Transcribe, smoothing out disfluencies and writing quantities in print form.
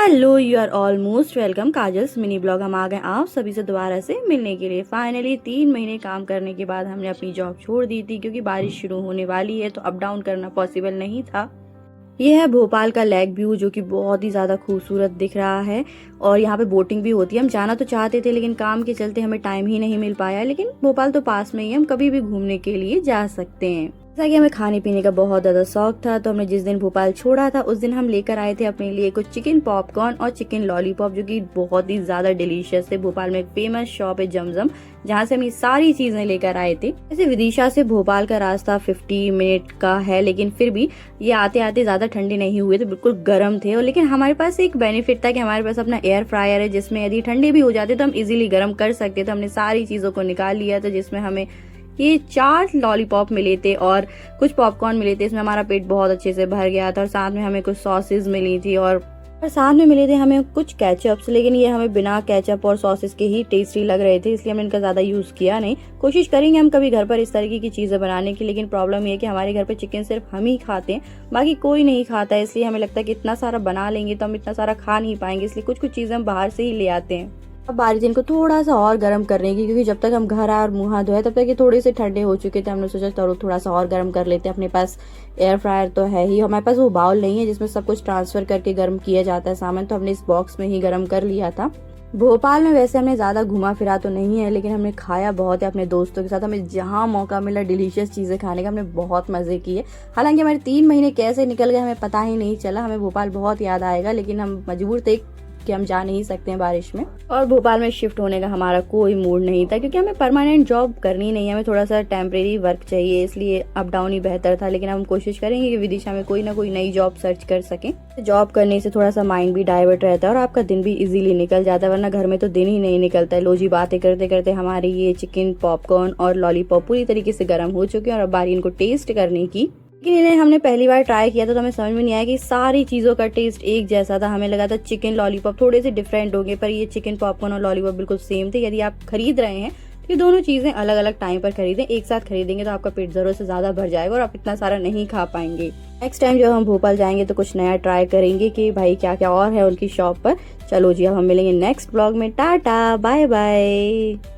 Hello, you are almost welcome. Kajal's mini blog हम आ गए आप सभी से दोबारा से मिलने के लिए। फाइनली 3 महीने काम करने के बाद हमने अपनी जॉब छोड़ दी थी क्योंकि बारिश शुरू होने वाली है तो अप डाउन करना पॉसिबल नहीं था। ये है भोपाल का लेक व्यू जो कि बहुत ही ज़्यादा खूबसूरत दिख रहा है और यहाँ पे बोटिंग भी होती है। हम जाना तो चाहते थे लेकिन काम के चलते हमें टाइम ही नहीं मिल पाया, लेकिन भोपाल तो पास में ही है, हम कभी भी घूमने के लिए जा सकते हैं। जैसा कि हमें खाने पीने का बहुत ज़्यादा शौक था तो हमने जिस दिन भोपाल छोड़ा था उस दिन हम लेकर आए थे अपने लिए कुछ चिकन पॉपकॉर्न और चिकन लॉलीपॉप जो कि बहुत ही ज़्यादा डिलीशियस थे। भोपाल में एक फेमस शॉप है जमजम, जहाँ से हम ये सारी चीज़ें लेकर आए थे। वैसे विदिशा से भोपाल का रास्ता 50 मिनट का है, लेकिन फिर भी ये आते आते ज़्यादा ठंडे नहीं हुए थे, बिल्कुल गर्म थे। और लेकिन हमारे पास एक बेनिफिट था कि हमारे पास अपना एयर फ्रायर है जिसमें यदि ठंडे भी हो जाते तो हम इजीली गर्म कर सकते थे। हमने सारी चीज़ों को निकाल लिया था, जिसमें हमें ये 4 लॉलीपॉप मिले थे और कुछ पॉपकॉर्न मिले थे। इसमें हमारा पेट बहुत अच्छे से भर गया था और साथ में हमें कुछ सॉसेज मिली थी और साथ में मिले थे हमें कुछ केचप्स, लेकिन ये हमें बिना केचप और सॉसेस के ही टेस्टी लग रहे थे, इसलिए हमने इनका ज़्यादा यूज़ किया नहीं। कोशिश करेंगे हम कभी घर पर इस तरीके की चीज़ें बनाने की, लेकिन प्रॉब्लम ये है कि हमारे घर पे चिकन सिर्फ हम ही खाते हैं, बाकी कोई नहीं खाता है। इसलिए हमें लगता है कि इतना सारा बना लेंगे तो हम इतना सारा खा नहीं पाएंगे, इसलिए कुछ कुछ चीज़ें हम बाहर से ही ले आते हैं। अब बारी थी इनको थोड़ा सा और गर्म करने की, क्योंकि जब तक हम घर आए और मुँह हाथ धोए तब तक ये थोड़े से ठंडे हो चुके थे। हमने सोचा चलो थोड़ा सा और गर्म कर लेते हैं। अपने पास एयर फ्रायर तो है ही, हमारे पास वो बाउल नहीं है जिसमें सब कुछ ट्रांसफर करके गर्म किया जाता है सामान, तो हमने इस बॉक्स में ही गर्म कर लिया था। भोपाल में वैसे हमने ज़्यादा घुमा फिरा तो नहीं है, लेकिन हमने खाया बहुत है अपने दोस्तों के साथ। हमें जहाँ मौका मिला डिलीशियस चीज़ें खाने का हमने बहुत मज़े किए। हालांकि हमारे 3 महीने कैसे निकल गए हमें पता ही नहीं चला। हमें भोपाल बहुत याद आएगा, लेकिन हम मजबूर थे कि हम जा नहीं सकते हैं बारिश में। और भोपाल में शिफ्ट होने का हमारा कोई मूड नहीं था, क्योंकि हमें परमानेंट जॉब करनी नहीं है, हमें थोड़ा सा टेम्परेरी वर्क चाहिए, इसलिए अप डाउन ही बेहतर था। लेकिन हम कोशिश करेंगे कि विदिशा में कोई ना कोई नई जॉब सर्च कर सकें। जॉब करने से थोड़ा सा माइंड भी डाइवर्ट रहता है और आपका दिन भी इजीली निकल जाता है, वरना घर में तो दिन ही नहीं निकलता है। लोजी बातें करते करते हमारी ये चिकन पॉपकॉर्न और लॉलीपॉप पूरी तरीके से गर्म हो चुके हैं और अब बारी इनको टेस्ट करने की। लेकिन इन्हें हमने पहली बार ट्राई किया था तो हमें समझ में नहीं आया कि सारी चीज़ों का टेस्ट एक जैसा था। हमें लगा था चिकन लॉलीपॉप थोड़े से डिफरेंट होंगे, पर ये चिकन पॉपकॉर्न और लॉलीपॉप बिल्कुल सेम थे। यदि आप खरीद रहे हैं तो ये दोनों चीज़ें अलग अलग टाइम पर खरीदें, एक साथ खरीदेंगे तो आपका पेट ज़रूरत से ज़्यादा भर जाएगा और आप इतना सारा नहीं खा पाएंगे। नेक्स्ट टाइम जब हम भोपाल जाएंगे तो कुछ नया ट्राई करेंगे कि भाई क्या क्या और है उनकी शॉप पर। चलो जी, अब हम मिलेंगे नेक्स्ट ब्लॉग में। Tata bye bye.